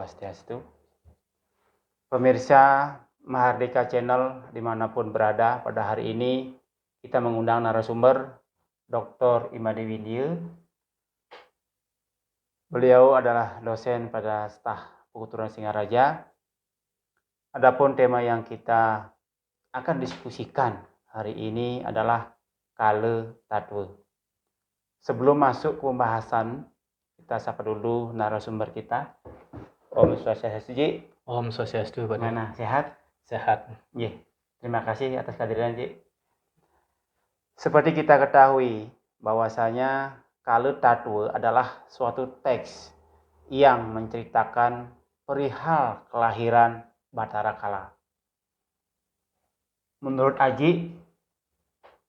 Swastiastu. Pemirsa Mahardika Channel dimanapun berada, pada hari ini kita mengundang narasumber Dr. Imade Widya. Beliau adalah dosen pada Staf Keturunan Singaraja. Adapun tema yang kita akan diskusikan hari ini adalah Kala Tatwa. Sebelum masuk ke pembahasan, kita sapa dulu narasumber kita. Om Swastiastu, Ji. Om Swastiastu, Pak. Gimana? Sehat? Sehat. Iya. Terima kasih atas kehadiran, Ji. Seperti kita ketahui bahwasanya Kala Tatwa adalah suatu teks yang menceritakan perihal kelahiran Bathara Kala. Menurut Aji,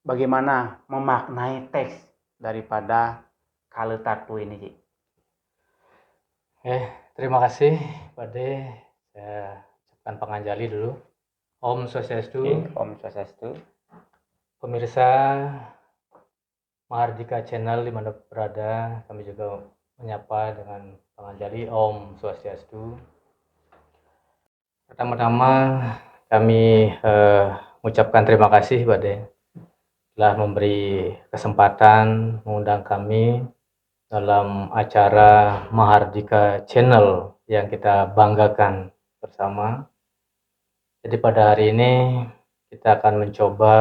bagaimana memaknai teks daripada Kala Tatwa ini, Ji? Terima kasih, Pak De. Saya ucapkan penganjali dulu. Om Swastiastu. Om Swastiastu. Pemirsa Mahardika Channel di mana berada, kami juga menyapa dengan penganjali Om Swastiastu. Pertama-tama kami mengucapkan terima kasih, Pak De, telah memberi kesempatan mengundang kami dalam acara Mahardika Channel yang kita banggakan bersama. Jadi pada hari ini kita akan mencoba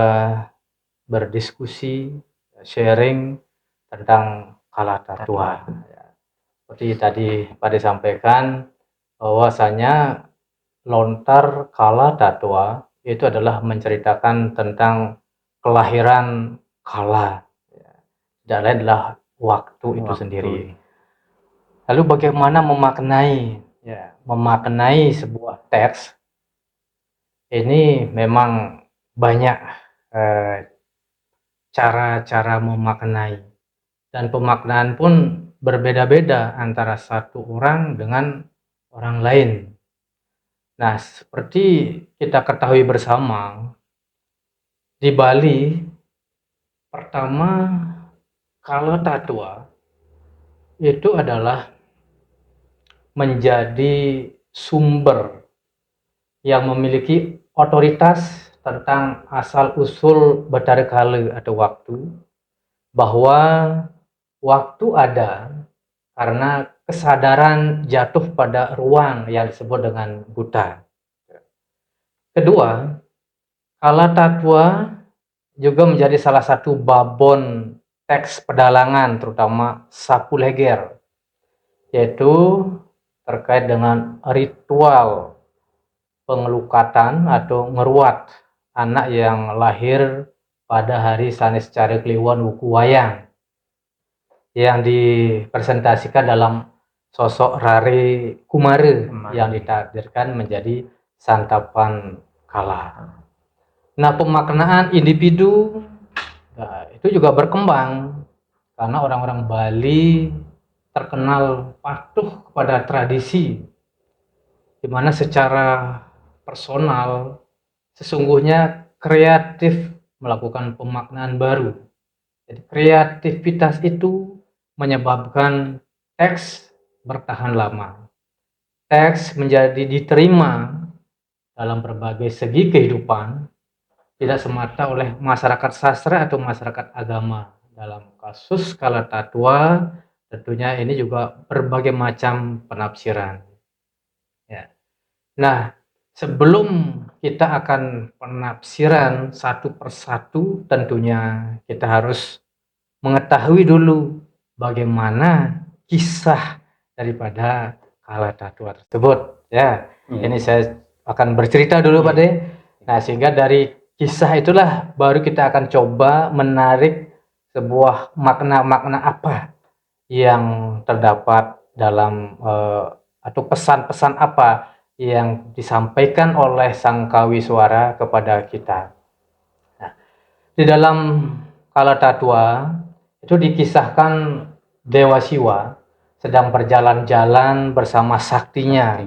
berdiskusi, sharing tentang Kala Tatwa. Seperti tadi Pak De sampaikan, bahwasanya lontar Kala Tatwa itu adalah menceritakan tentang kelahiran Kala. Tidak lain adalah waktu itu sendiri. Lalu bagaimana memaknai sebuah teks? Ini memang banyak cara-cara memaknai, dan pemaknaan pun berbeda-beda antara satu orang dengan orang lain. Nah, seperti kita ketahui bersama, di Bali pertama Kala Tatwa itu adalah menjadi sumber yang memiliki otoritas tentang asal-usul Bathara Kala atau waktu, bahwa waktu ada karena kesadaran jatuh pada ruang yang disebut dengan buta. Kedua, Kala Tatwa juga menjadi salah satu babon teks pedalangan, terutama Sapu Leger, yaitu terkait dengan ritual pengelukatan atau ngeruat anak yang lahir pada hari Sanes Care Kliwon Wuku Wayang, yang dipresentasikan dalam sosok Rare Kumara yang ditakdirkan menjadi santapan Kala. Nah, pemaknaan individu itu juga berkembang karena orang-orang Bali terkenal patuh kepada tradisi, di mana secara personal sesungguhnya kreatif melakukan pemaknaan baru. Jadi kreativitas itu menyebabkan teks bertahan lama. Teks menjadi diterima dalam berbagai segi kehidupan, tidak semata oleh masyarakat sastra atau masyarakat agama. Dalam kasus Kala Tatwa, tentunya ini juga berbagai macam penafsiran. Ya. Nah, sebelum kita akan penafsiran satu persatu, tentunya kita harus mengetahui dulu bagaimana kisah daripada Kala Tatwa tersebut. Ya, ini saya akan bercerita dulu, Pak De. Nah, sehingga dari kisah itulah baru kita akan coba menarik sebuah makna-makna apa yang terdapat dalam atau pesan-pesan apa yang disampaikan oleh Sang Kawiswara kepada kita. Nah, di dalam Kala Tatwa itu dikisahkan Dewa Siwa sedang berjalan-jalan bersama saktinya,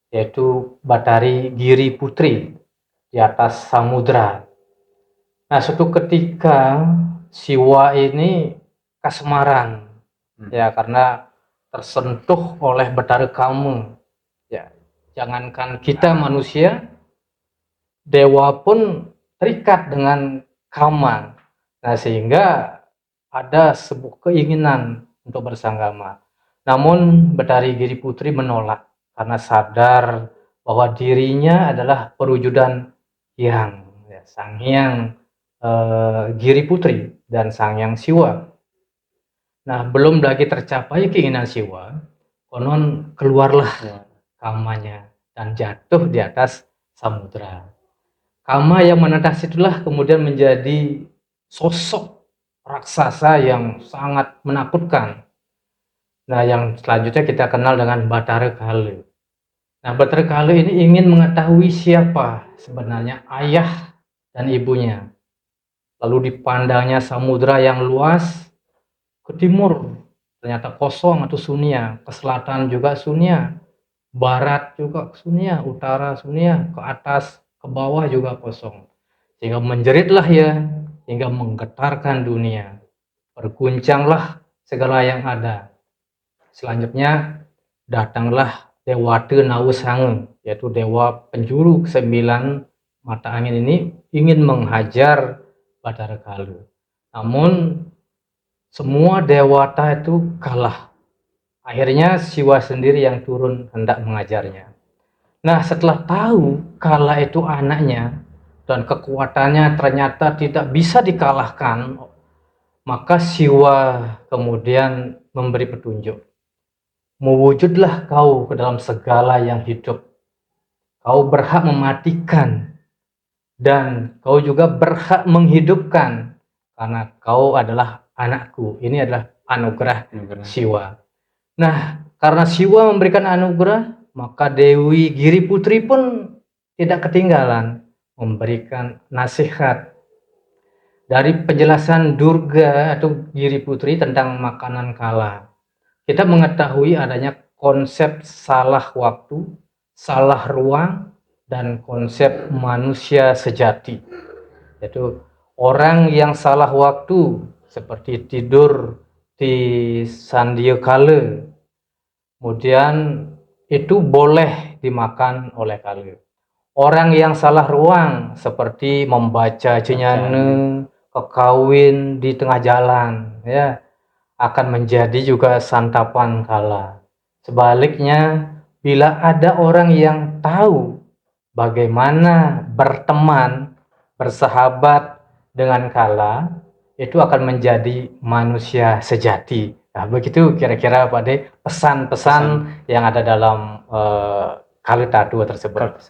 yaitu Bathari Giri Putri, di atas samudra. Nah, suatu ketika Siwa ini kasmaran, ya, karena tersentuh oleh Bathara Kama Jangankan kita manusia, dewa pun terikat dengan Kama. Nah, sehingga ada sebuah keinginan untuk bersanggama. Namun Betari Giri Putri menolak karena sadar bahwa dirinya adalah perwujudan Hyang, ya, Sang Hyang Giri Putri dan Sang Hyang Siwa. Nah, belum lagi tercapai keinginan Siwa, konon keluarlah Kamanya dan jatuh di atas samudra. Kama yang menetas itulah kemudian menjadi sosok raksasa yang sangat menakutkan. Nah, yang selanjutnya kita kenal dengan Bathara Kala. Nah, Bathara Kala ini ingin mengetahui siapa sebenarnya ayah dan ibunya. Lalu dipandangnya samudra yang luas, ke timur ternyata kosong atau sunia, ke selatan juga sunia, barat juga sunia, utara sunia, ke atas, ke bawah juga kosong. Sehingga menjeritlah ya, hingga menggetarkan dunia. Berguncanglah segala yang ada. Selanjutnya datanglah Dewata Nausange, yaitu dewa penjuru ke-9 mata angin ini ingin menghajar Bathara Kala. Namun semua dewata itu kalah. Akhirnya Siwa sendiri yang turun hendak mengajarnya. Nah, setelah tahu Kala itu anaknya dan kekuatannya ternyata tidak bisa dikalahkan, maka Siwa kemudian memberi petunjuk. Mewujudlah kau ke dalam segala yang hidup. Kau berhak mematikan dan kau juga berhak menghidupkan karena kau adalah anakku. Ini adalah anugerah Siwa. Nah, karena Siwa memberikan anugerah, maka Dewi Giri Putri pun tidak ketinggalan memberikan nasihat. Dari penjelasan Durga atau Giri Putri tentang makanan Kala, kita mengetahui adanya konsep salah waktu, salah ruang, dan konsep manusia sejati. Yaitu orang yang salah waktu seperti tidur di sandia kala, kemudian itu boleh dimakan oleh kala. Orang yang salah ruang seperti membaca cenyane, kekawin di tengah jalan, ya, akan menjadi juga santapan kala. Sebaliknya, bila ada orang yang tahu bagaimana berteman, bersahabat dengan kala, itu akan menjadi manusia sejati. Nah, begitu kira-kira Pak De pesan-pesan yang ada dalam Kalita 2 tersebut.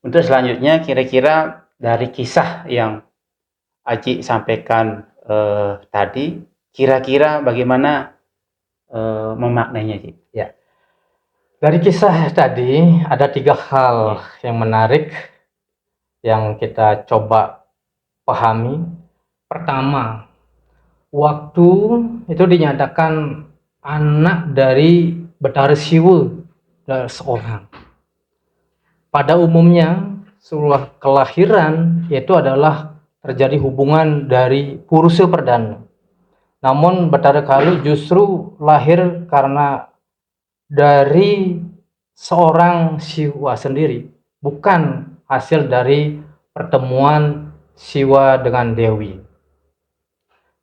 Untuk selanjutnya kira-kira dari kisah yang Aji sampaikan tadi, kira-kira bagaimana memaknainya, Ci? Ya. Dari kisah tadi ada 3 hal yang menarik yang kita coba pahami. Pertama, waktu itu dinyatakan anak dari Bathara Siwa seorang. Pada umumnya sebuah kelahiran itu adalah terjadi hubungan dari Purusa Perdana. Namun Bathara Kala justru lahir karena dari seorang Siwa sendiri, bukan hasil dari pertemuan Siwa dengan Dewi.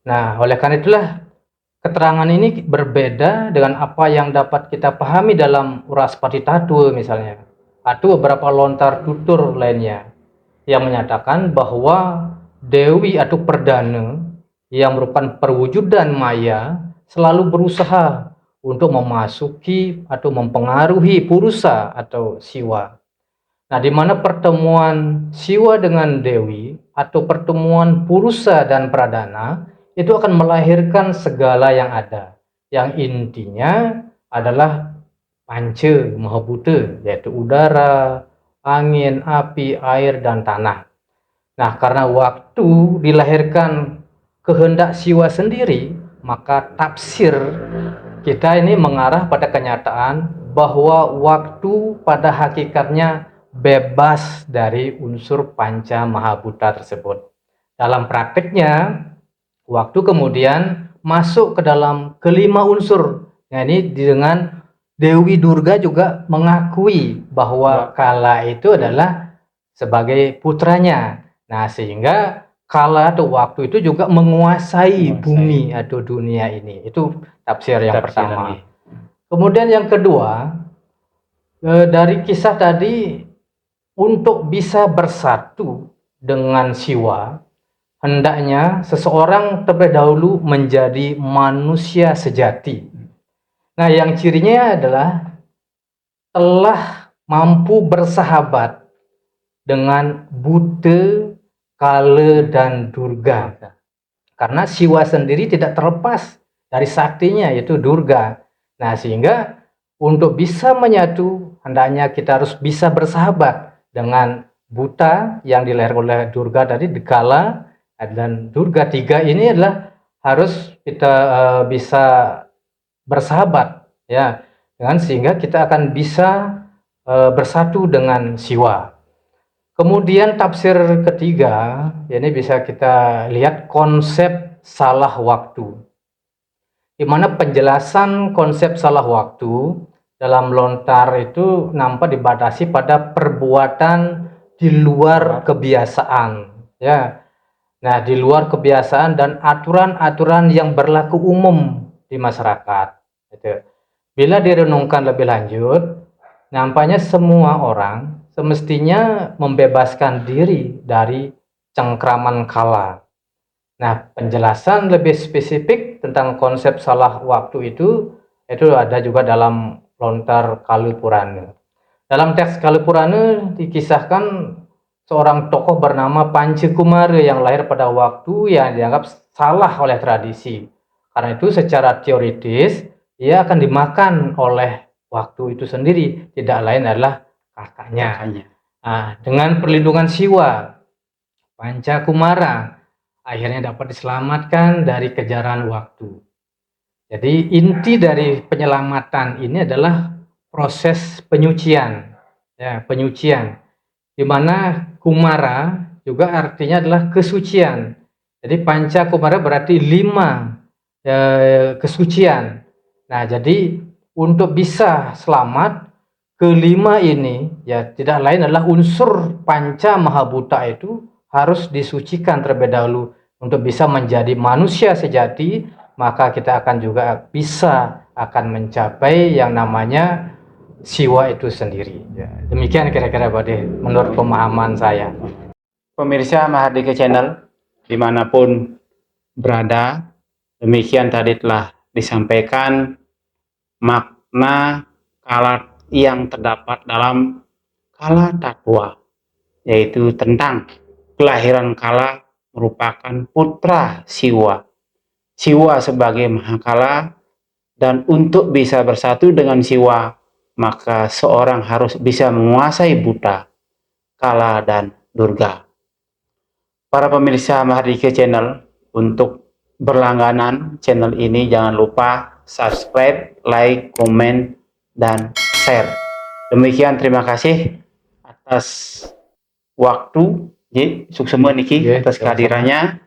Nah, oleh karena itulah keterangan ini berbeda dengan apa yang dapat kita pahami dalam Uraspati Tattwa misalnya, atau beberapa lontar tutur lainnya yang menyatakan bahwa Dewi atau Perdana yang merupakan perwujudan maya selalu berusaha untuk memasuki atau mempengaruhi Purusa atau Siwa. Nah, di mana pertemuan Siwa dengan Dewi atau pertemuan Purusa dan Pradana itu akan melahirkan segala yang ada. Yang intinya adalah Panca Mahabhuta, yaitu udara, angin, api, air, dan tanah. Nah, karena waktu dilahirkan kehendak Siwa sendiri, maka tafsir kita ini mengarah pada kenyataan bahwa waktu pada hakikatnya bebas dari unsur Panca Mahabhuta tersebut. Dalam prakteknya, waktu kemudian masuk ke dalam kelima unsur. Nah, ini dengan Dewi Durga juga mengakui bahwa Kala itu adalah sebagai putranya. Nah, sehingga Kala atau waktu itu juga menguasai bumi atau dunia ini. Itu tafsir yang pertama. Kemudian yang kedua, dari kisah tadi, untuk bisa bersatu dengan Siwa, hendaknya seseorang terlebih dahulu menjadi manusia sejati. Nah, yang cirinya adalah telah mampu bersahabat dengan Buddha, Kala, dan Durga. Karena Siwa sendiri tidak terlepas dari saktinya, yaitu Durga. Nah, sehingga untuk bisa menyatu, hendaknya kita harus bisa bersahabat dengan Buddha yang dilahirkan oleh Durga tadi, Kala, dan Durga. Tiga ini adalah harus kita bisa bersahabat, ya, dengan sehingga kita akan bisa bersatu dengan Siwa. Kemudian tafsir ketiga, ini bisa kita lihat konsep salah waktu, di mana penjelasan konsep salah waktu dalam lontar itu nampak dibatasi pada perbuatan di luar kebiasaan, ya. Nah, di luar kebiasaan dan aturan-aturan yang berlaku umum di masyarakat. Gitu. Bila direnungkan lebih lanjut, nampaknya semua orang semestinya membebaskan diri dari cengkraman Kala. Nah, penjelasan lebih spesifik tentang konsep salah waktu itu ada juga dalam lontar Kalupurana. Dalam teks Kalupurana dikisahkan seorang tokoh bernama Pancakumara yang lahir pada waktu yang dianggap salah oleh tradisi. Karena itu secara teoritis ia akan dimakan oleh waktu itu sendiri, tidak lain adalah kakaknya. Nah, dengan perlindungan Siwa, Pancakumara akhirnya dapat diselamatkan dari kejaran waktu. Jadi inti dari penyelamatan ini adalah proses penyucian, ya, penyucian, di mana Kumara juga artinya adalah kesucian. Jadi Panca Kumara berarti 5 kesucian. Nah, jadi untuk bisa selamat, kelima ini ya tidak lain adalah unsur Panca Mahabhuta itu harus disucikan terlebih dahulu untuk bisa menjadi manusia sejati. Maka kita akan juga bisa akan mencapai yang namanya Siwa itu sendiri. Ya, demikian kira-kira Bade, menurut pemahaman saya. Pemirsa Mahardika Channel, dimanapun berada, demikian tadi telah disampaikan makna Kala yang terdapat dalam Kala Tatwa, yaitu tentang kelahiran Kala merupakan putra Siwa. Siwa sebagai Mahakala, dan untuk bisa bersatu dengan Siwa, maka seorang harus bisa menguasai Buddha, Kala, dan Durga. Para pemirsa Mahardika Channel, untuk berlangganan channel ini jangan lupa subscribe, like, komen, dan share. Demikian, terima kasih atas waktu suksema niki atas kehadirannya.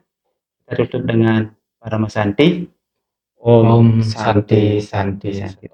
Kita tutup dengan Paramasanti. Om Santi Santi Santi.